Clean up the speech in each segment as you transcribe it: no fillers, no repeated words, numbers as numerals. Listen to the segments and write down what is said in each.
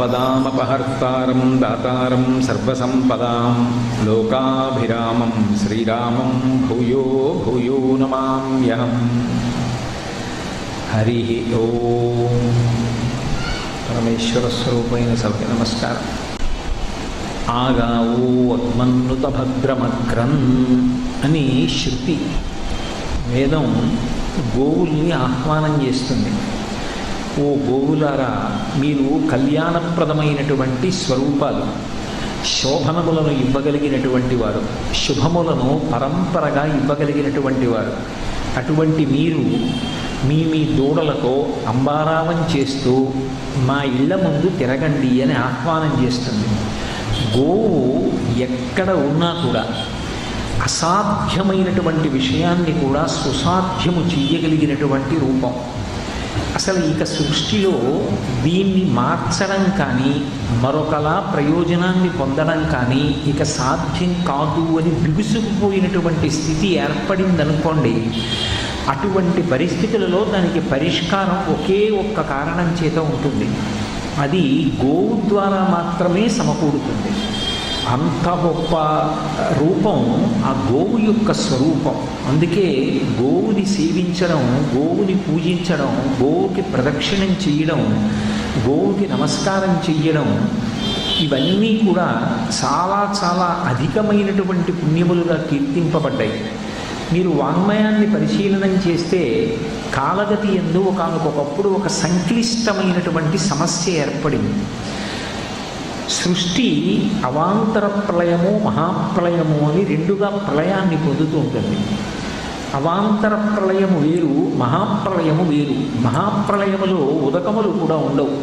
ఆపదామపహర్తారం దాతారం సర్వసంపదాం లోకాభిరామం శ్రీరామం భూయో భూయో నమామ్యహం. హరి ఓం. పరమేశ్వర స్వరూపమైన సభకి నమస్కారం. ఆగావో అగ్మన్నుత భద్రమగ్రన్ అని శృతి వేదం గోవుల్ని ఆహ్వానం చేస్తుంది. ఓ గోవులారా, మీరు కళ్యాణప్రదమైనటువంటి స్వరూపాలు, శోభనములను ఇవ్వగలిగినటువంటి వారు, శుభములను పరంపరగా ఇవ్వగలిగినటువంటి వారు. అటువంటి మీరు మీ దూడలతో అంబారావం చేస్తూ మా ఇళ్ల ముందు తిరగండి అని ఆహ్వానం చేస్తుంది. గోవు ఎక్కడ ఉన్నా కూడా అసాధ్యమైనటువంటి విషయాన్ని కూడా సుసాధ్యము చెయ్యగలిగినటువంటి రూపం. అసలు ఇక సృష్టిలో దీన్ని మార్చడం కానీ మరొకలా ప్రయోజనాన్ని పొందడం కానీ ఇక సాధ్యం కాదు అని బిగుసుకుపోయినటువంటి స్థితి ఏర్పడిందనుకోండి. అటువంటి పరిస్థితులలో దానికి పరిష్కారం ఒకే ఒక్క కారణం చేత ఉంటుంది. అది గోవు ద్వారా మాత్రమే సమకూడుతుంది. అంత గొప్ప రూపం ఆ గోవు యొక్క స్వరూపం. అందుకే గోవుని సేవించడం, గోవుని పూజించడం, గోవుకి ప్రదక్షిణం చెయ్యడం, గోవుకి నమస్కారం చెయ్యడం, ఇవన్నీ కూడా చాలా చాలా అధికమైనటువంటి పుణ్యములుగా కీర్తింపబడ్డాయి. మీరు వాంగ్మయాన్ని పరిశీలనం చేస్తే కాలగతి యందు ఒకానొకప్పుడు ఒక సంక్లిష్టమైనటువంటి సమస్య ఏర్పడింది. సృష్టి అవాంతర ప్రళయము, మహాప్రళయము అని రెండుగా ప్రళయాన్ని పొందుతూ ఉంటుంది. అవాంతర ప్రళయము వేరు, మహాప్రళయము వేరు. మహాప్రళయములో ఉదకములు కూడా ఉండవు.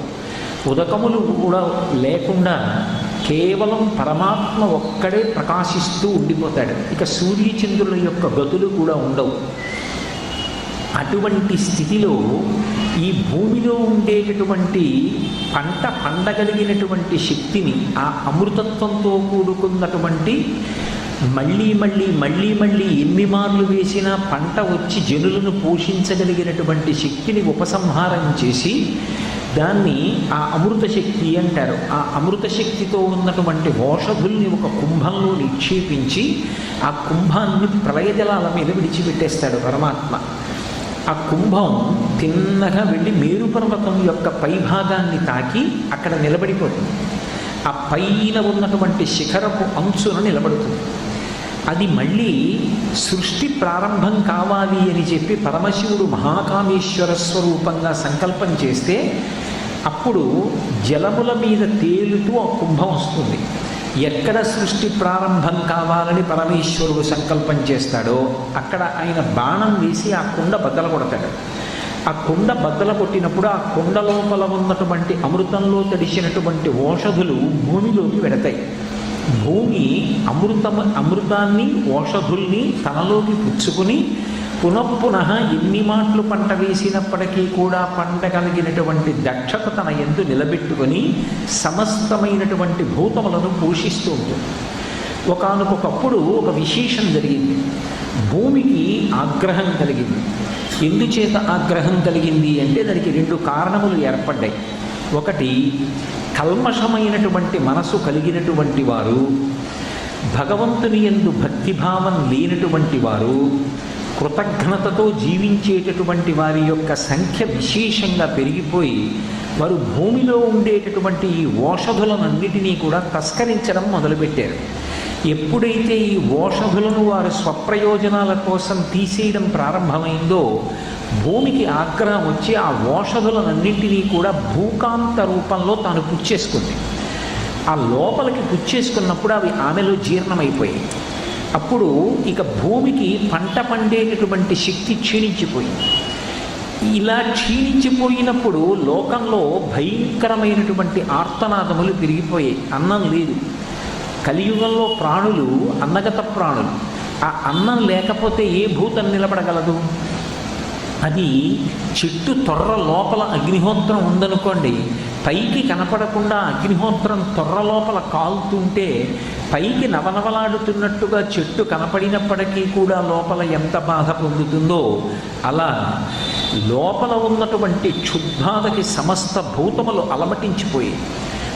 ఉదకములు కూడా లేకుండా కేవలం పరమాత్మ ఒక్కడే ప్రకాశిస్తూ ఉండిపోతాడు. ఇక సూర్యచంద్రుల యొక్క గతులు కూడా ఉండవు. అటువంటి స్థితిలో ఈ భూమిలో ఉండేటటువంటి పంట పండగలిగినటువంటి శక్తిని, ఆ అమృతత్వంతో కూడుకున్నటువంటి మళ్ళీ మళ్ళీ మళ్ళీ మళ్ళీ ఎన్ని మార్లు వేసినా పంట వచ్చి జనులను పోషించగలిగినటువంటి శక్తిని ఉపసంహారం చేసి దాన్ని ఆ అమృత శక్తి అంటారు. ఆ అమృత శక్తితో ఉన్నటువంటి ఓషధుల్ని ఒక కుంభంలో నిక్షేపించి ఆ కుంభాన్ని ప్రళయజలాల మీద విడిచిపెట్టేస్తాడు పరమాత్మ. ఆ కుంభం తిన్నగా వెళ్ళి మేరుపర్వతం యొక్క పైభాగాన్ని తాకి అక్కడ నిలబడిపోతుంది. ఆ పైన ఉన్నటువంటి శిఖరపు అంచున నిలబడుతుంది. అది మళ్ళీ సృష్టి ప్రారంభం కావాలి అని చెప్పి పరమశివుడు మహాకామేశ్వర స్వరూపంగా సంకల్పం చేస్తే అప్పుడు జలముల మీద తేలుతూ ఆ కుంభం వస్తుంది. ఎక్కడ సృష్టి ప్రారంభం కావాలని పరమేశ్వరుడు సంకల్పం చేస్తాడో అక్కడ ఆయన బాణం వేసి ఆ కుండ బద్దలు కొడతాడు. ఆ కుండ బద్దలు కొట్టినప్పుడు ఆ కుండ లోపల ఉన్నటువంటి అమృతంలో తడిసినటువంటి ఓషధులు భూమిలోకి వెడతాయి. భూమి అమృతాన్ని, ఓషధుల్ని తనలోకి పుచ్చుకుని పునఃపునః ఎన్ని మాటలు పంట వేసినప్పటికీ కూడా పండగలిగినటువంటి దక్షత తన యందు నిలబెట్టుకొని సమస్తమైనటువంటి భూతములను పోషిస్తూ ఉంటుంది. ఒకానొకప్పుడు ఒక విశేషం జరిగింది. భూమికి ఆగ్రహం కలిగింది. ఎందుచేత ఆగ్రహం కలిగింది అంటే దానికి రెండు కారణములు ఏర్పడ్డాయి. ఒకటి, కల్మషమైనటువంటి మనసు కలిగినటువంటి వారు, భగవంతుని యందు భక్తిభావం లేనటువంటి వారు, కృతజ్ఞతతో జీవించేటటువంటి వారి యొక్క సంఖ్య విశేషంగా పెరిగిపోయి వారు భూమిలో ఉండేటటువంటి ఈ ఓషధులనన్నిటినీ కూడా తస్కరించడం మొదలుపెట్టారు. ఎప్పుడైతే ఈ ఓషధులను వారు స్వప్రయోజనాల కోసం తీసేయడం ప్రారంభమైందో భూమికి ఆగ్రహం వచ్చి ఆ ఓషధులనన్నింటినీ కూడా భూకాంత రూపంలో తాను పుచ్చేసుకుంది. ఆ లోపలికి పుచ్చేసుకున్నప్పుడు అవి ఆమెలో జీర్ణమైపోయాయి. అప్పుడు ఇక భూమికి పంట పండేటటువంటి శక్తి క్షీణించిపోయింది. ఇలా క్షీణించిపోయినప్పుడు లోకంలో భయంకరమైనటువంటి ఆర్తనాదములు పెరిగిపోయాయి. అన్నం లేదు. కలియుగంలో ప్రాణులు అన్నగత ప్రాణులు. ఆ అన్నం లేకపోతే ఏ భూతం నిలబడగలదు? అది చెట్టు తొర్ర లోపల అగ్నిహోత్రం ఉందనుకోండి, పైకి కనపడకుండా అగ్నిహోత్రం తొర్ర లోపల కాలుతుంటే పైకి నవనవలాడుతున్నట్టుగా చెట్టు కనపడినప్పటికీ కూడా లోపల ఎంత బాధ పొందుతుందో అలా లోపల ఉన్నటువంటి క్షుద్బాధకి సమస్త భూతములు అలమటించిపోయి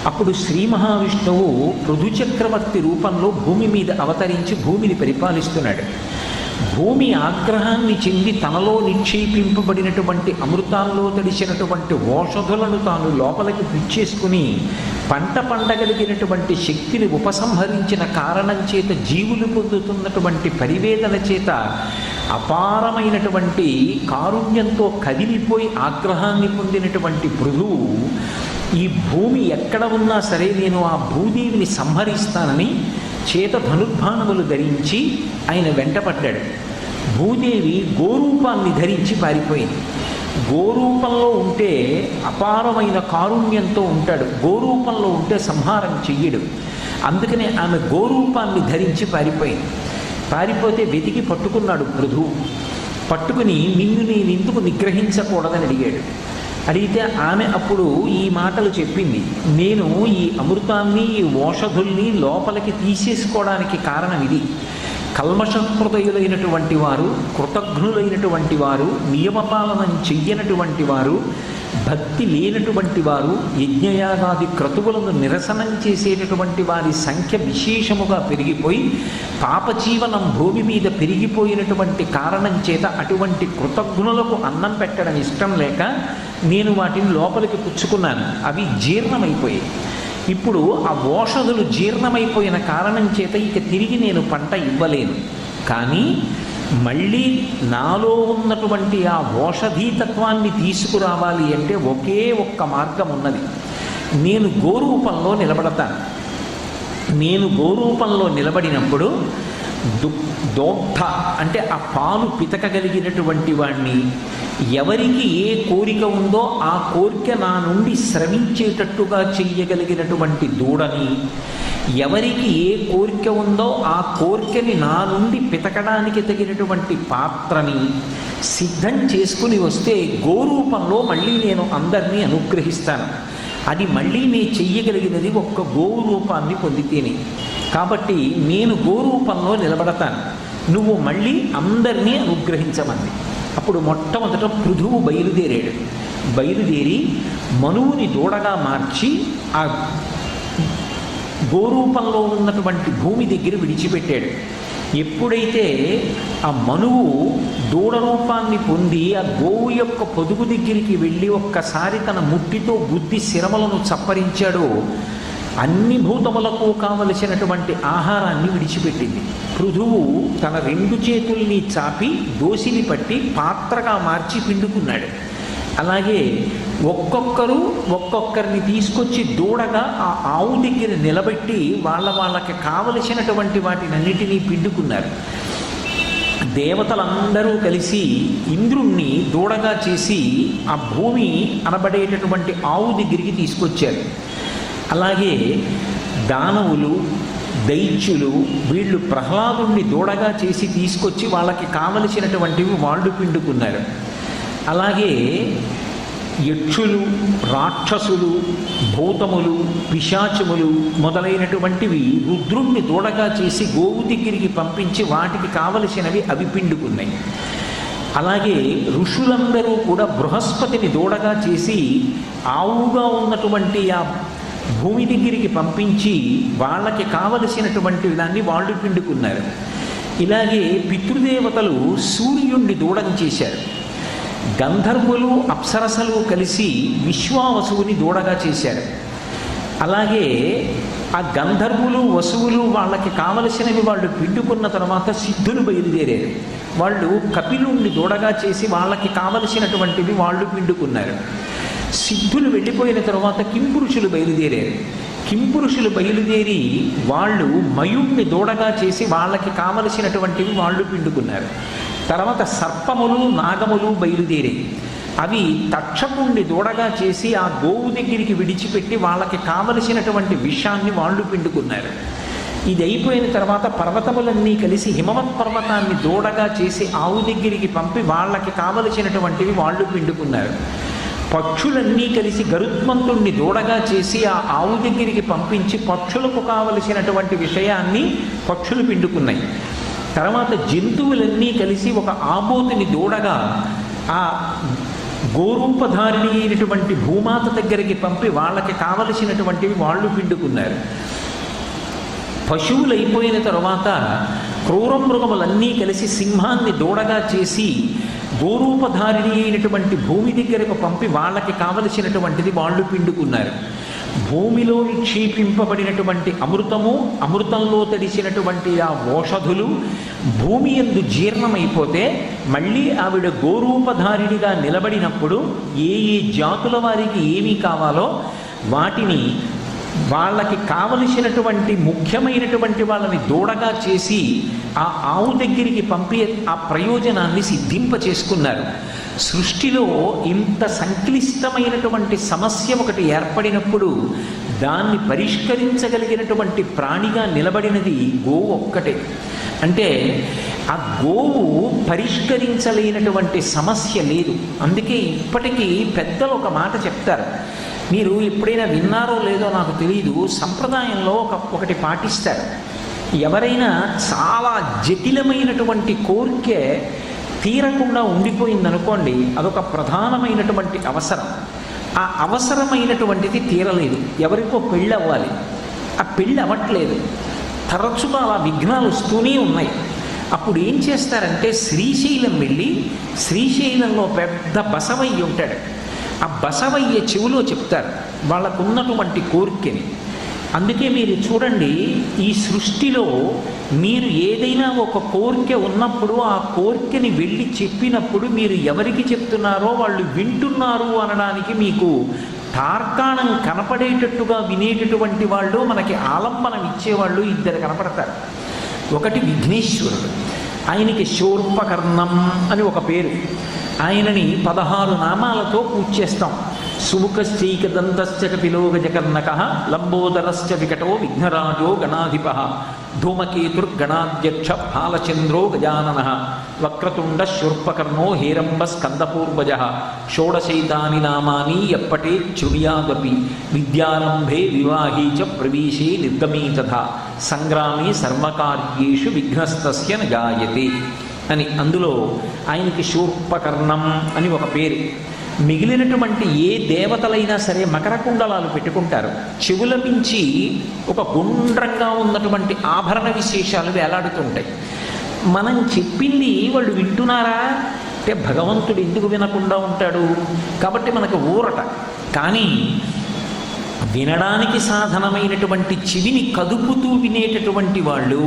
అప్పుడు శ్రీ మహావిష్ణువు పృథు చక్రవర్తి రూపంలో భూమి మీద అవతరించి భూమిని పరిపాలిస్తున్నాడు. భూమి ఆగ్రహాన్ని చెంది తనలో నిక్షేపింపబడినటువంటి అమృతాల్లో తడిసినటువంటి ఓషధులను తాను లోపలికి పిచ్చేసుకుని పంట పండగలిగినటువంటి శక్తిని ఉపసంహరించిన కారణం చేత జీవులు పొందుతున్నటువంటి పరివేదన చేత అపారమైనటువంటి కారుణ్యంతో కదిలిపోయి ఆగ్రహాన్ని పొందినటువంటి పృథువు ఈ భూమి ఎక్కడ ఉన్నా సరే నేను ఆ భూదేవిని సంహరిస్తానని చేత ధనుర్బాణములు ధరించి ఆయన వెంటపడ్డాడు. భూదేవి గోరూపాన్ని ధరించి పారిపోయింది. గోరూపంలో ఉంటే అపారమైన కారుణ్యంతో ఉంటాడు, గోరూపంలో ఉంటే సంహారం చెయ్యడు. అందుకనే ఆమె గోరూపాన్ని ధరించి పారిపోయింది. పారిపోతే వెతికి పట్టుకున్నాడు పృథువు. పట్టుకుని నిన్ను నేను ఎందుకు నిగ్రహించకూడదని అడిగాడు. అడిగితే ఆమె అప్పుడు ఈ మాటలు చెప్పింది. నేను ఈ అమృతాన్ని ఈ ఓషధుల్ని లోపలికి తీసేసుకోవడానికి కారణం ఇది. కల్మషహృదయులైనటువంటి వారు, కృతజ్ఞులైనటువంటి వారు, నియమపాలనం చెయ్యనటువంటి వారు, భక్తి లేనటువంటి వారు, యజ్ఞయాగాది క్రతువులను నిరసనం చేసేటటువంటి వారి సంఖ్య విశేషముగా పెరిగిపోయి పాపజీవనం భూమి మీద పెరిగిపోయినటువంటి కారణం చేత అటువంటి కృతజ్ఞులకు అన్నం పెట్టడం ఇష్టం లేక నేను వాటిని లోపలికి పుచ్చుకున్నాను. అవి జీర్ణమైపోయాయి. ఇప్పుడు ఆ ఓషధులు జీర్ణమైపోయిన కారణం చేత ఇక తిరిగి నేను పంట ఇవ్వలేను. కానీ మళ్ళీ నాలో ఉన్నటువంటి ఆ ఓషధీతత్వాన్ని తీసుకురావాలి అంటే ఒకే ఒక్క మార్గం ఉన్నది. నేను గోరూపంలో నిలబడతాను. నేను గోరూపంలో నిలబడినప్పుడు దోగ్ధ అంటే ఆ పాలు పితకగలిగినటువంటి వాణ్ణి, ఎవరికి ఏ కోరిక ఉందో ఆ కోరిక నా నుండి స్రవించేటట్టుగా చెయ్యగలిగినటువంటి దూడని, ఎవరికి ఏ కోరిక ఉందో ఆ కోరికని నా నుండి పితకడానికి తగినటువంటి పాత్రని సిద్ధం చేసుకుని వస్తే గోరూపంలో మళ్ళీ నేను అందరినీ అనుగ్రహిస్తాను. అది మళ్ళీ నేను చెయ్యగలిగినది ఒక్క గోవు రూపాన్ని పొందితేనే. కాబట్టి నేను గోరూపంలో నిలబడతాను, నువ్వు మళ్ళీ అందరినీ అనుగ్రహించమంది. అప్పుడు మొట్టమొదట పృథువు బయలుదేరి మనువుని దూడగా మార్చి ఆ గోరూపంలో ఉన్నటువంటి భూమి దగ్గర విడిచిపెట్టాడు. ఎప్పుడైతే ఆ మనువు దూడ రూపాన్ని పొంది ఆ గోవు యొక్క పొదుగు దగ్గరికి వెళ్ళి ఒక్కసారి తన ముట్టితో గుద్ది శిరములను చప్పరించాడో అన్ని భూతములకు కావలసినటువంటి ఆహారాన్ని విడిచిపెట్టింది. పృథువు తన రెండు చేతుల్ని చాపి దోసిని పట్టి పాత్రగా మార్చి పిండుకున్నాడు. అలాగే ఒక్కొక్కరిని తీసుకొచ్చి దూడగా ఆ ఆవు దగ్గర నిలబెట్టి వాళ్ళకి కావలసినటువంటి వాటినన్నిటినీ పిండుకున్నారు. దేవతలందరూ కలిసి ఇంద్రుణ్ణి దూడగా చేసి ఆ భూమి అనబడేటటువంటి ఆవు దగ్గరికి తీసుకొచ్చారు. అలాగే దానవులు, దైత్యులు వీళ్ళు ప్రహ్లాదుణ్ణి దూడగా చేసి తీసుకొచ్చి వాళ్ళకి కావలసినటువంటివి వాళ్ళు పిండుకున్నారు. అలాగే యక్షులు, రాక్షసులు, భూతములు, పిశాచములు మొదలైనటువంటివి రుద్రుణ్ణి దూడగా చేసి గోవు దగ్గరికి పంపించి వాటికి కావలసినవి అవి పిండుకున్నాయి. అలాగే ఋషులందరూ కూడా బృహస్పతిని దూడగా చేసి ఆవుగా ఉన్నటువంటి ఆ భూమి దగ్గరికి పంపించి వాళ్ళకి కావలసినటువంటి దాన్ని వాళ్ళు పిండుకున్నారు. ఇలాగే పితృదేవతలు సూర్యుణ్ణి దూడం చేశారు. గంధర్వులు, అప్సరసలు కలిసి విశ్వావసువుని దూడగా చేశారు. అలాగే ఆ గంధర్వులు, వసువులు వాళ్ళకి కావలసినవి వాళ్ళు పిండుకున్న తర్వాత సిద్ధులు బయలుదేరారు. వాళ్ళు కపిలుణ్ణి దూడగా చేసి వాళ్ళకి కావలసినటువంటివి వాళ్ళు పిండుకున్నారు. సిద్ధులు వెళ్ళిపోయిన తర్వాత కింపురుషులు బయలుదేరారు. కింపురుషులు బయలుదేరి వాళ్ళు మయుణ్ణి దూడగా చేసి వాళ్ళకి కావలసినటువంటివి వాళ్ళు పిండుకున్నారు. తర్వాత సర్పములు, నాగములు బయలుదేరాయి. అవి తక్షకుణ్ణి దూడగా చేసి ఆ గోవు దగ్గరికి విడిచిపెట్టి వాళ్ళకి కావలసినటువంటి విషాన్ని వాళ్ళు పిండుకున్నారు. ఇది అయిపోయిన తర్వాత పర్వతములన్నీ కలిసి హిమవత్ పర్వతాన్ని దూడగా చేసి ఆవు దగ్గరికి పంపి వాళ్ళకి కావలసినటువంటివి వాళ్ళు పిండుకున్నారు. పక్షులన్నీ కలిసి గరుత్మంతుణ్ణి దూడగా చేసి ఆ ఆవు దగ్గరికి పంపించి పక్షులకు కావలసినటువంటి విషయాన్ని పక్షులు పిండుకున్నాయి. తర్వాత జంతువులన్నీ కలిసి ఒక ఆబోతుని దూడగా ఆ గోరూపధారిణి అయినటువంటి భూమాత దగ్గరికి పంపి వాళ్ళకి కావలసినటువంటివి వాళ్ళు పిండుకున్నారు. పశువులు అయిపోయిన తర్వాత క్రూర మృగములన్నీ కలిసి సింహాన్ని దూడగా చేసి గోరూపధారిణి అయినటువంటి భూమి దగ్గరకు పంపి వాళ్ళకి కావలసినటువంటిది వాళ్ళు పిండుకున్నారు. భూమిలో నిక్షేపింపబడినటువంటి అమృతము, అమృతంలో తడిసినటువంటి ఆ ఓషధులు భూమి యందు జీర్ణమైపోతే మళ్ళీ ఆవిడ గోరూపధారిణిగా నిలబడినప్పుడు ఏ ఏ జాతుల వారికి ఏమి కావాలో వాటిని వాళ్ళకి కావలసినటువంటి ముఖ్యమైనటువంటి వాళ్ళని దూడగా చేసి ఆ ఆవు దగ్గరికి పంపి ఆ ప్రయోజనాన్ని సిద్ధింపచేసుకున్నారు. సృష్టిలో ఇంత సంక్లిష్టమైనటువంటి సమస్య ఒకటి ఏర్పడినప్పుడు దాన్ని పరిష్కరించగలిగినటువంటి ప్రాణిగా నిలబడినది గోవు ఒక్కటే. అంటే ఆ గోవు పరిష్కరించలేనటువంటి సమస్య లేదు. అందుకే ఇప్పటికీ పెద్దలు ఒక మాట చెప్తారు, మీరు ఎప్పుడైనా విన్నారో లేదో నాకు తెలియదు, సంప్రదాయంలో ఒకటి పాటిస్తారు. ఎవరైనా చాలా జటిలమైనటువంటి కోరిక తీరకుండా ఉండిపోయిందనుకోండి, అదొక ప్రధానమైనటువంటి అవసరం. ఆ అవసరమైనటువంటిది తీరలేదు, ఎవరికో పెళ్ళి అవ్వాలి, ఆ పెళ్ళి అవ్వట్లేదు, తరచుగా అలా విఘ్నాలు వస్తూనే ఉన్నాయి. అప్పుడు ఏం చేస్తారంటే శ్రీశైలం వెళ్ళి, శ్రీశైలంలో పెద్ద బసవయ్య ఉంటాడు, ఆ బసవయ్య చెవిలో చెప్తారు వాళ్ళకున్నటువంటి కోరికని. అందుకే మీరు చూడండి, ఈ సృష్టిలో మీరు ఏదైనా ఒక కోరిక ఉన్నప్పుడు ఆ కోరికని వెళ్ళి చెప్పినప్పుడు మీరు ఎవరికి చెప్తున్నారో వాళ్ళు వింటున్నారు అనడానికి మీకు తార్కాణం కనపడేటట్టుగా వినేటటువంటి వాళ్ళు, మనకి ఆలంబనం ఇచ్చేవాళ్ళు ఇద్దరు కనపడతారు. ఒకటి విఘ్నేశ్వరుడు, ఆయనకి శూర్పకర్ణం అని ఒక పేరు. ఆయనని 16 నామాలతో పూజ చేస్తాం. సుముఖశ్చైక దంతశ్చ కపిలో గజకర్ణక లంబోదరశ్చ వికటో విఘ్నరాజో గణాధిప ధూమకేతుర్గణాధ్యక్ష బాలచంద్రో గజానన వక్రతుండ శూర్పకర్ణో హేరంబ స్కందపూర్వజ షోడశైతాని నామాని ఎప్పటే శృణుయాదపి విద్యారంభే వివాహే చ ప్రవేశే నిర్గమే తథా సంగ్రామే సర్వకార్యేషు విఘ్నస్తస్య న జాయతే అని. అందులో ఆయనకి శూర్పకర్ణం అని ఒక పేరు. మిగిలినటువంటి ఏ దేవతలైనా సరే మకర కుండలాలు పెట్టుకుంటారు, చెవుల మించి ఒక గుండ్రంగా ఉన్నటువంటి ఆభరణ విశేషాలు వేలాడుతుంటాయి. మనం చెప్పింది వాళ్ళు వింటున్నారా అంటే భగవంతుడు ఎందుకు వినకుండా ఉంటాడు? కాబట్టి మనకు ఊరట. కానీ వినడానికి సాధనమైనటువంటి చెవిని కదుపుతూ వినేటటువంటి వాళ్ళు,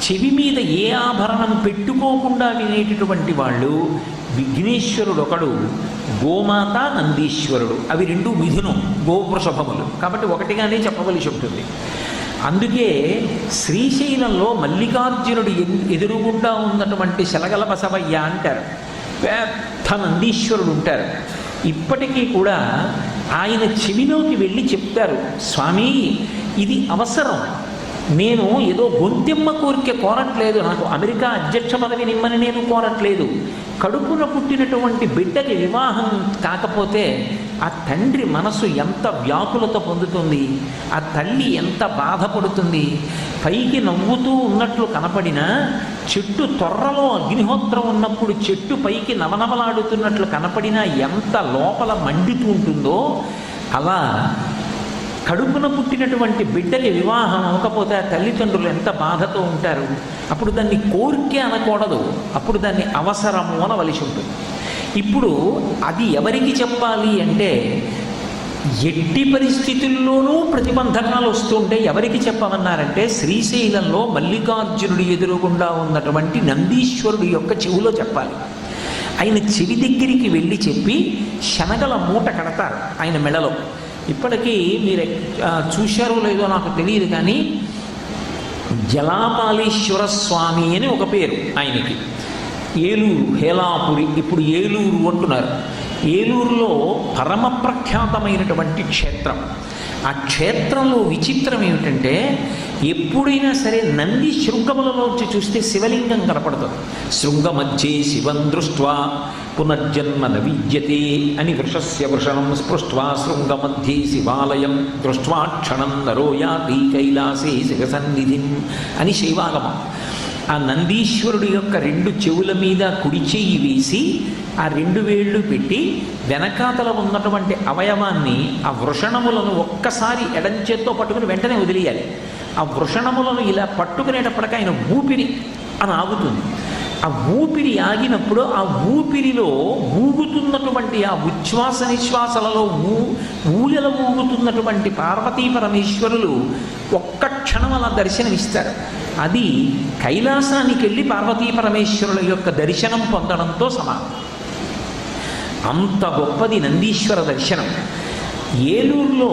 చెవి మీద ఏ ఆభరణం పెట్టుకోకుండా వినేటటువంటి వాళ్ళు విఘ్నేశ్వరుడు ఒకడు, గోమాత నందీశ్వరుడు. అవి రెండు మిథునం, గోవృషభములు, కాబట్టి ఒకటిగానే చెప్పవలసి ఉంటుంది. అందుకే శ్రీశైలంలో మల్లికార్జునుడు ఎదురుగుండా ఉన్నటువంటి శలగల బసవయ్య అంటారు, పెద్ద నందీశ్వరుడు ఉంటారు. ఇప్పటికీ కూడా ఆయన చెవిలోకి వెళ్ళి చెప్తారు, స్వామి ఇది అవసరం, నేను ఏదో గొంతెమ్మ కోరిక కోరట్లేదు, నాకు అమెరికా అధ్యక్ష పదవి నిమ్మని నేను కోరట్లేదు. కడుపున పుట్టినటువంటి బిడ్డకి వివాహం కాకపోతే ఆ తండ్రి మనసు ఎంత వ్యాకులత పొందుతుంది, ఆ తల్లి ఎంత బాధపడుతుంది. పైకి నవ్వుతూ ఉన్నట్లు కనపడినా చెట్టు తొర్రలో అగ్నిహోత్రం ఉన్నప్పుడు చెట్టు పైకి నవనవలాడుతున్నట్లు కనపడినా ఎంత లోపల మండుతూ ఉంటుందో, అలా కడుపున పుట్టినటువంటి బిడ్డకి వివాహం అవ్వకపోతే ఆ తల్లిదండ్రులు ఎంత బాధతో ఉంటారు. అప్పుడు దాన్ని కోరికే అనకూడదు, అప్పుడు దాన్ని అవసరము అనవలసి ఉంటుంది. ఇప్పుడు అది ఎవరికి చెప్పాలి అంటే ఎట్టి పరిస్థితుల్లోనూ ప్రతిబంధకాలు వస్తుంటే ఎవరికి చెప్పమన్నారంటే శ్రీశైలంలో మల్లికార్జునుడి ఎదురుగుండా ఉన్నటువంటి నందీశ్వరుడి యొక్క చెవిలో చెప్పాలి. ఆయన చెవి దగ్గరికి వెళ్ళి చెప్పి శనగల మూట కడతారు ఆయన మెడలో. ఇప్పటికీ మీరు చూశారో లేదో నాకు తెలియదు, కానీ జలాపాలీశ్వర స్వామి అని ఒక పేరు ఆయనకి. ఏలూరు, హేలాపురి, ఇప్పుడు ఏలూరు అంటున్నారు. ఏలూరులో పరమ ప్రఖ్యాతమైనటువంటి క్షేత్రం. ఆ క్షేత్రంలో విచిత్రం ఏమిటంటే ఎప్పుడైనా సరే నంది శృంగములలోంచి చూస్తే శివలింగం కనపడుతుంది. శృంగమధ్యే శివం దృష్ట్వా పునర్జన్మ న విద్యతే అని వృషస్య వృషణం స్పృష్ట్వా శృంగమధ్యే శివాలయం దృష్ట్వా క్షణం నరో యాతి కైలాసే శివసన్నిధిం అని శైవాగమం. ఆ నందీశ్వరుడి యొక్క 2 చెవుల మీద కుడి చెయ్యి వేసి ఆ 2 వేళ్ళు పెట్టి వెనకాతల ఉన్నటువంటి అవయవాన్ని ఆ వృషణములను ఒక్కసారి ఎడంచేత్తో పట్టుకుని వెంటనే వదిలేయాలి. ఆ వృషణములను ఇలా పట్టుకునేటప్పటికీ ఆయన ఊపిరి అని ఆగుతుంది. ఆ ఊపిరి ఆగినప్పుడు ఆ ఊపిరిలో ఊగుతున్నటువంటి ఆ ఉచ్ఛ్వాస నిశ్వాసలలో ఊయల ఊగుతున్నటువంటి పార్వతీ పరమేశ్వరులు ఒక్క క్షణం అలా దర్శనమిస్తారు. అది కైలాసానికి వెళ్ళి పార్వతీ పరమేశ్వరుల యొక్క దర్శనం పొందడంతో సమానం. అంత గొప్పది నందీశ్వర దర్శనం. ఏలూరులో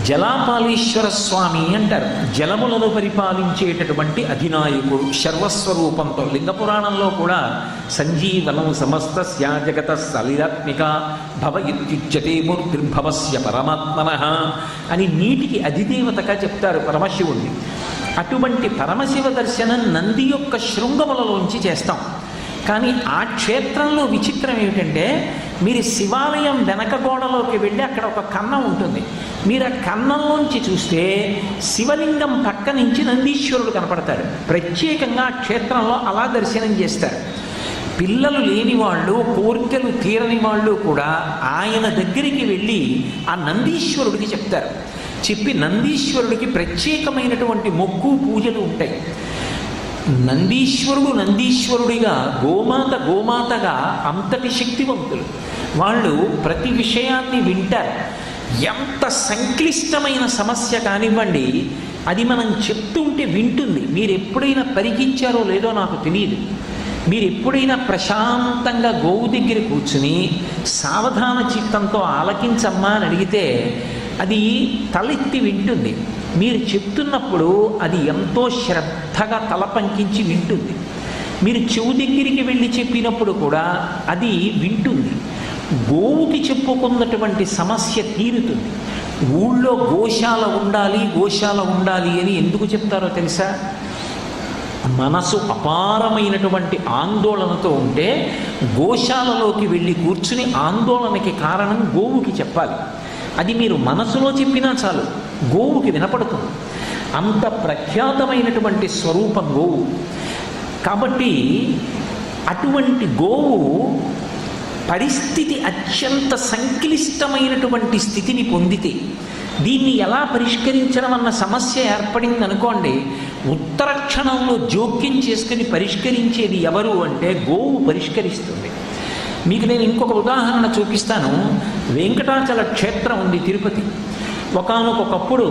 జలాపాలేశ్వర స్వామి అంటారు. జలములను పరిపాలించేటటువంటి అధినాయకుడు సర్వస్వరూపంతో. లింగపురాణంలో కూడా సంజీవనం సమస్తస్య జగత సలిరాత్మిక భవ ఇత్యుచ్యతే మూర్తిర్భవస్య పరమాత్మనః అని నీటికి అధిదేవతగా చెప్తారు పరమశివుణ్ణి. అటువంటి పరమశివ దర్శనం నంది యొక్క శృంగములలోంచి చేస్తాం. కానీ ఆ క్షేత్రంలో విచిత్రం ఏమిటంటే, మీరు శివాలయం వెనక గోడలోకి వెళ్ళి అక్కడ ఒక కన్నం ఉంటుంది. మీరు ఆ కన్నంలోంచి చూస్తే శివలింగం పక్క నుంచి నందీశ్వరుడు కనపడతాడు. ప్రత్యేకంగా ఆ క్షేత్రంలో అలా దర్శనం చేస్తారు. పిల్లలు లేని వాళ్ళు, కోరికలు తీరని వాళ్ళు కూడా ఆయన దగ్గరికి వెళ్ళి ఆ నందీశ్వరుడికి చెప్తారు. చెప్పి నందీశ్వరుడికి ప్రత్యేకమైనటువంటి మొక్కు పూజలు ఉంటాయి. నందీశ్వరుడిగా, గోమాతగా అంతటి శక్తివంతులు వాళ్ళు. ప్రతి విషయాన్ని వింటారు. ఎంత సంక్లిష్టమైన సమస్య కానివ్వండి, అది మనం చెప్తుంటే వింటుంది. మీరు ఎప్పుడైనా పరిగించారో లేదో నాకు తెలియదు. మీరు ఎప్పుడైనా ప్రశాంతంగా గోవు దగ్గర కూర్చుని సావధాన చిత్తంతో ఆలకించమ్మా అని అడిగితే అది తలెత్తి వింటుంది. మీరు చెప్తున్నప్పుడు అది ఎంతో శ్రద్ధగా తల పంకించి వింటుంది. మీరు చెవు దగ్గరికి వెళ్ళి చెప్పినప్పుడు కూడా అది వింటుంది. గోవుకి చెప్పుకున్నటువంటి సమస్య తీరుతుంది. ఊళ్ళో గోశాల ఉండాలి అని ఎందుకు చెప్తారో తెలుసా? మనసు అపారమైనటువంటి ఆందోళనతో ఉంటే గోశాలలోకి వెళ్ళి కూర్చుని ఆందోళనకి కారణం గోవుకి చెప్పాలి. అది మీరు మనసులో చెప్పినా చాలు, గోవుకి వినపడుతుంది. అంత ప్రఖ్యాతమైనటువంటి స్వరూపం గోవు. కాబట్టి అటువంటి గోవు పరిస్థితి అత్యంత సంక్లిష్టమైనటువంటి స్థితిని పొందితే దీన్ని ఎలా పరిష్కరించడం అన్న సమస్య ఏర్పడింది అనుకోండి, ఉత్తర క్షణంలో జోక్యం చేసుకుని పరిష్కరించేది ఎవరు అంటే గోవు పరిష్కరిస్తుంది. మీకు నేను ఇంకొక ఉదాహరణ చూపిస్తాను. వెంకటాచల క్షేత్రం ఉంది తిరుపతి. ఒకానొకప్పుడు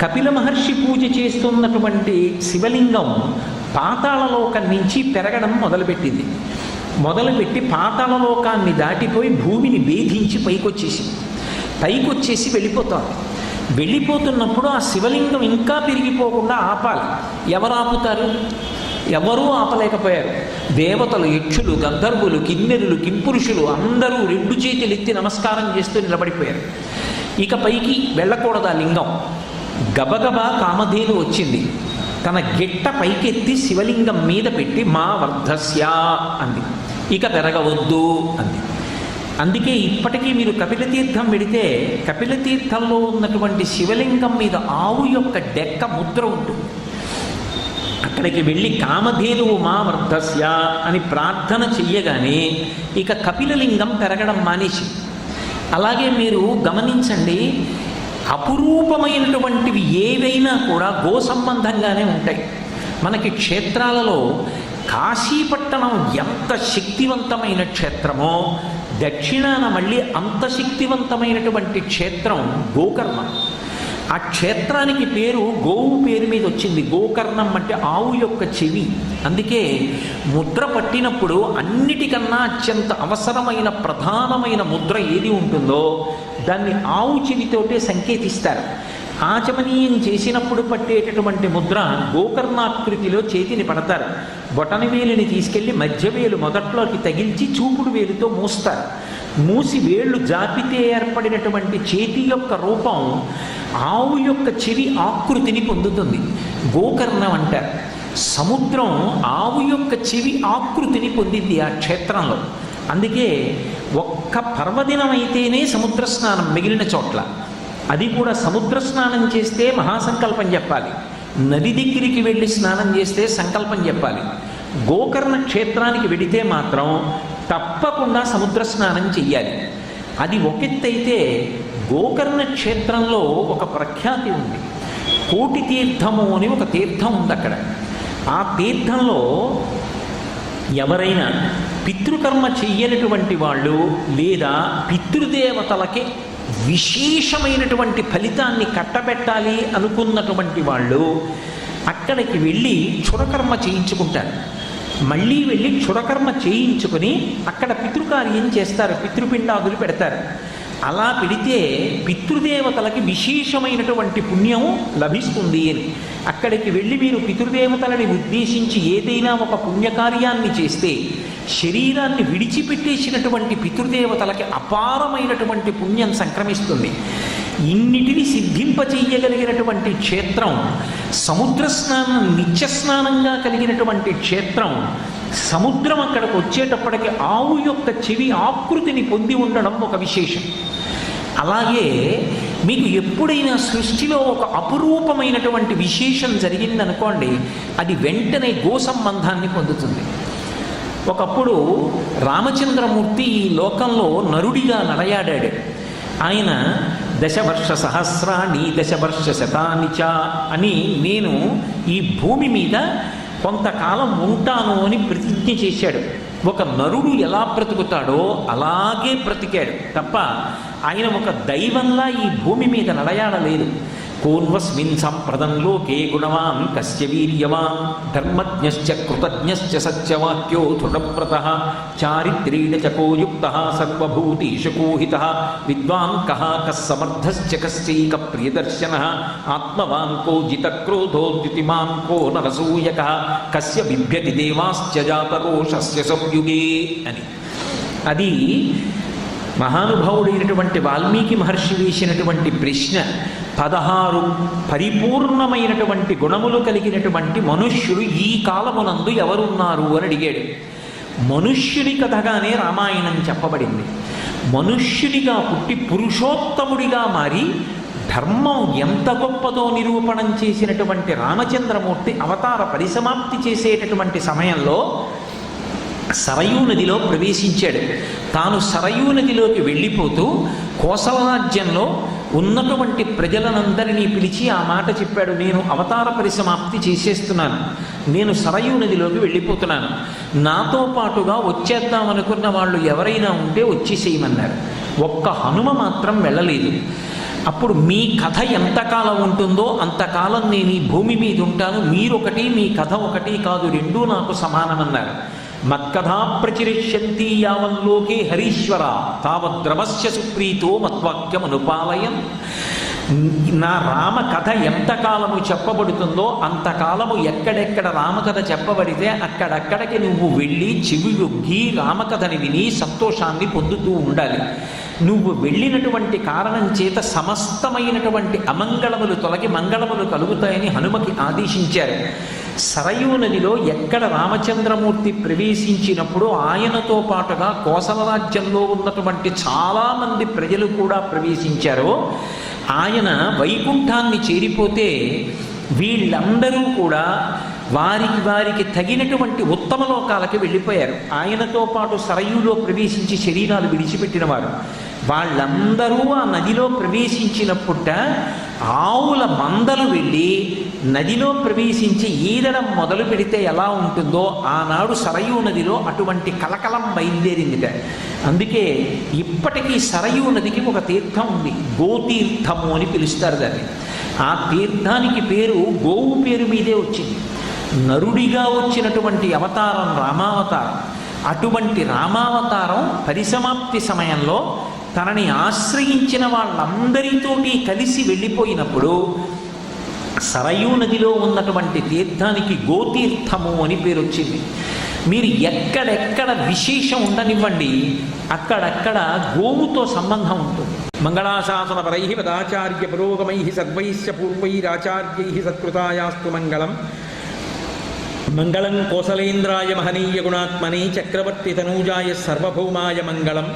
కపిల మహర్షి పూజ చేస్తున్నటువంటి శివలింగం పాతాళలోకం నుంచి పెరగడం మొదలుపెట్టి పాతాళలోకాన్ని దాటిపోయి భూమిని భేదించి పైకొచ్చేసి వెళ్ళిపోతున్నప్పుడు ఆ శివలింగం ఇంకా పెరిగిపోకుండా ఆపాలి. ఎవరు ఆపుతారు? ఎవరూ ఆపలేకపోయారు. దేవతలు, యక్షులు, గంధర్వులు, కిన్నెరులు, కింపురుషులు అందరూ 2 చేతులు ఎత్తి నమస్కారం చేస్తూ నిలబడిపోయారు. ఇక పైకి వెళ్ళకూడదు ఆ లింగం. గబగబా కామధేను వచ్చింది. తన గిట్ట పైకెత్తి శివలింగం మీద పెట్టి మా వర్ధస్య అంది. ఇక పెరగవద్దు అంది. అందుకే ఇప్పటికీ మీరు కపిలతీర్థం వెడితే కపిలతీర్థంలో ఉన్నటువంటి శివలింగం మీద ఆవు యొక్క డెక్క ముద్ర ఉంటుంది. అక్కడికి వెళ్ళి కామధేనువు మా వర్ధస్య అని ప్రార్థన చెయ్యగానే ఇక కపిలలింగం పెరగడం మానేసి. అలాగే మీరు గమనించండి, అపురూపమైనటువంటివి ఏవైనా కూడా గో సంబంధంగానే ఉంటాయి. మనకి క్షేత్రాలలో కాశీపట్టణం ఎంత శక్తివంతమైన క్షేత్రమో దక్షిణాన మళ్ళీ అంత శక్తివంతమైనటువంటి క్షేత్రం గోకర్ణం. ఆ క్షేత్రానికి పేరు గోవు పేరు మీద వచ్చింది. గోకర్ణం అంటే ఆవు యొక్క చెవి. అందుకే ముద్ర పట్టినప్పుడు అన్నిటికన్నా అత్యంత అవసరమైన ప్రధానమైన ముద్ర ఏది ఉంటుందో దాన్ని ఆవు చెవితోటే సంకేతిస్తారు. ఆచమనీయం చేసినప్పుడు పట్టేటటువంటి ముద్ర గోకర్ణాకృతిలో చేతిని పడతారు. బొటన వేలుని తీసుకెళ్ళి మధ్య వేలు మొదట్లోకి తగిల్చి చూపుడు వేలుతో మూస్తారు. మూసి వేళ్ళు జాపితే ఏర్పడినటువంటి చేతి యొక్క రూపం ఆవు యొక్క చెవి ఆకృతిని పొందుతుంది. గోకర్ణం అంటారు. సముద్రం ఆవు యొక్క చెవి ఆకృతిని పొందింది ఆ క్షేత్రంలో. అందుకే ఒక్క పర్వదినం అయితేనే సముద్ర స్నానం, మిగిలిన చోట్ల అది కూడా సముద్ర స్నానం చేస్తే మహాసంకల్పం చెప్పాలి. నది దగ్గరికి వెళ్ళి స్నానం చేస్తే సంకల్పం చెప్పాలి. గోకర్ణ క్షేత్రానికి వెడితే మాత్రం తప్పకుండా సముద్ర స్నానం చెయ్యాలి. అది ఒకెత్తైతే గోకర్ణ క్షేత్రంలో ఒక ప్రఖ్యాతి ఉంది. కోటి తీర్థము అని ఒక తీర్థం ఉంది అక్కడ. ఆ తీర్థంలో ఎవరైనా పితృకర్మ చెయ్యనటువంటి వాళ్ళు లేదా పితృదేవతలకి విశేషమైనటువంటి ఫలితాన్ని కట్టబెట్టాలి అనుకున్నటువంటి వాళ్ళు అక్కడికి వెళ్ళి క్షురకర్మ చేయించుకుంటారు. మళ్ళీ వెళ్ళి క్షురకర్మ చేయించుకొని అక్కడ పితృకార్యం చేస్తారు, పితృపిండాదులు పెడతారు. అలా పెడితే పితృదేవతలకి విశేషమైనటువంటి పుణ్యం లభిస్తుంది అని. అక్కడికి వెళ్ళి మీరు పితృదేవతలని ఉద్దేశించి ఏదైనా ఒక పుణ్యకార్యాన్ని చేస్తే శరీరాన్ని విడిచిపెట్టేసినటువంటి పితృదేవతలకి అపారమైనటువంటి పుణ్యం సంక్రమిస్తుంది. ఇన్నిటిని సిద్ధింపచేయగలిగినటువంటి క్షేత్రం, సముద్ర స్నానం నిత్య స్నానంగా కలిగినటువంటి క్షేత్రం. సముద్రం అక్కడికి వచ్చేటప్పటికి ఆవు యొక్క చెవి ఆకృతిని పొంది ఉండడం ఒక విశేషం. అలాగే మీకు ఎప్పుడైనా సృష్టిలో ఒక అపురూపమైనటువంటి విశేషం జరిగిందనుకోండి, అది వెంటనే గో సంబంధాన్ని పొందుతుంది. ఒకప్పుడు రామచంద్రమూర్తి ఈ లోకంలో నరుడిగా నడయాడాడు. ఆయన దశవర్ష సహస్రాణి దశవర్ష శతాని చ అని నేను ఈ భూమి మీద కొంతకాలం ఉంటాను అని ప్రతిజ్ఞ చేశాడు. ఒక నరుడు ఎలా బ్రతుకుతాడో అలాగే బ్రతికాడు తప్ప ఆయన ఒక దైవంలా ఈ భూమి మీద నడయాడలేదు. కోన్వస్మిన్ సంప్రదం లోకే గుణవాన్ కస్య వీర్యవాన్ ధర్మజ్ఞశ్చ కృతజ్ఞశ్చ సత్యవాక్యో దృఢవ్రతః చారిత్రేణ చ కోయుక్తః సర్వభూతేషు కోహితః విద్వాన్ కః కస్సమర్థశ్చ కశ్చైక ప్రియదర్శనః ఆత్మవాన్ కో జితక్రోధో ద్యుతిమాన్ కో నరసూయకః కస్య బిభ్యతి దేవాశ్చ జాతరోషస్య సంయుగే అని. అది మహానుభావుడైనటువంటి వాల్మీకి మహర్షి వేసినటువంటి ప్రశ్న. 16 పరిపూర్ణమైనటువంటి గుణములు కలిగినటువంటి మనుష్యుడు ఈ కాలమునందు ఎవరున్నారు అని అడిగాడు. మనుష్యుని కథగానే రామాయణం చెప్పబడింది. మనుష్యునిగా పుట్టి పురుషోత్తముడిగా మారి ధర్మం ఎంత గొప్పదో నిరూపణం చేసినటువంటి రామచంద్రమూర్తి అవతార పరిసమాప్తి చేసేటటువంటి సమయంలో సరయూ నదిలో ప్రవేశించాడు. తాను సరయూ నదిలోకి వెళ్ళిపోతూ కోసల రాజ్యంలో ఉన్నటువంటి ప్రజలనందరినీ పిలిచి ఆ మాట చెప్పాడు. నేను అవతార పరిసమాప్తి చేసేస్తున్నాను, నేను సరయూ నదిలోకి వెళ్ళిపోతున్నాను, నాతో పాటుగా వచ్చేద్దామనుకున్న వాళ్ళు ఎవరైనా ఉంటే వచ్చేసేయమన్నారు. ఒక్క హనుమ మాత్రం వెళ్ళలేదు. అప్పుడు మీ కథ ఎంతకాలం ఉంటుందో అంతకాలం నేను ఈ భూమి మీద ఉంటాను, మీరొకటి మీ కథ ఒకటి కాదు, రెండూ నాకు సమానమన్నారు. మత్కథా ప్రచిరిష్యంతి యావల్లోకే హరీశ్వర తావద్రవస్య సుప్రీతో మద్వాక్యమనుపాలయం. నా రామ కథ ఎంతకాలము చెప్పబడుతుందో అంతకాలము ఎక్కడెక్కడ రామకథ చెప్పబడితే అక్కడక్కడికి నువ్వు వెళ్ళి చెవియొగ్గి రామకథని విని సంతోషాన్ని పొందుతూ ఉండాలి. నువ్వు వెళ్ళినటువంటి కారణం చేత సమస్తమైనటువంటి అమంగళములు తొలగి మంగళములు కలుగుతాయని హనుమకి ఆదేశించారు. సరయూ నదిలో ఎక్కడ రామచంద్రమూర్తి ప్రవేశించినప్పుడు ఆయనతో పాటుగా కోసల రాజ్యంలో ఉన్నటువంటి చాలామంది ప్రజలు కూడా ప్రవేశించారో, ఆయన వైకుంఠాన్ని చేరిపోతే వీళ్ళందరూ కూడా వారికి తగినటువంటి ఉత్తమ లోకాలకి వెళ్ళిపోయారు. ఆయనతో పాటు సరయూలో ప్రవేశించి శరీరాలు విడిచిపెట్టిన వారు వాళ్ళందరూ ఆ నదిలో ప్రవేశించినప్పుట ఆవుల మందలు వెళ్ళి నదిలో ప్రవేశించి ఈదడం మొదలు పెడితే ఎలా ఉంటుందో ఆనాడు సరయూ నదిలో అటువంటి కలకలం బయలుదేరిందిట. అందుకే ఇప్పటికీ సరయూ నదికి ఒక తీర్థం ఉంది, గోతీర్థము అని పిలుస్తారు దాన్ని. ఆ తీర్థానికి పేరు గోవు పేరు మీదే వచ్చింది. నరుడిగా వచ్చినటువంటి అవతారం రామావతారం. అటువంటి రామావతారం పరిసమాప్తి సమయంలో తనని ఆశ్రయించిన వాళ్ళందరితోటి కలిసి వెళ్ళిపోయినప్పుడు సరయూ నదిలో ఉన్నటువంటి తీర్థానికి గోతీర్థము అని పేరు వచ్చింది. మీరు ఎక్కడెక్కడ విశేషం ఉండనివ్వండి, అక్కడక్కడ గోవుతో సంబంధం ఉంటుంది. మంగళాశాసనపరై పదాచార్య పురోగమై సర్వైశ్చ పూర్వైరాచార్యై సత్కృతాయాస్తు మంగళం. మంగళం కోసలేంద్రాయ మహనీయ గుణాత్మనే చక్రవర్తి తనూజాయ సర్వభౌమాయ మంగళం.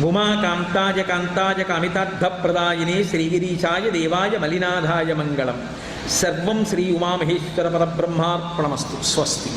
ఉమాకాంతాయ కాంతాయ కామితార్థప్రదాయినే శ్రీగిరీశాయ దేవాయ మలినాథాయ మంగళం. సర్వం శ్రీ ఉమామహేశ్వర పరబ్రహ్మార్పణమస్తు. స్వస్తి.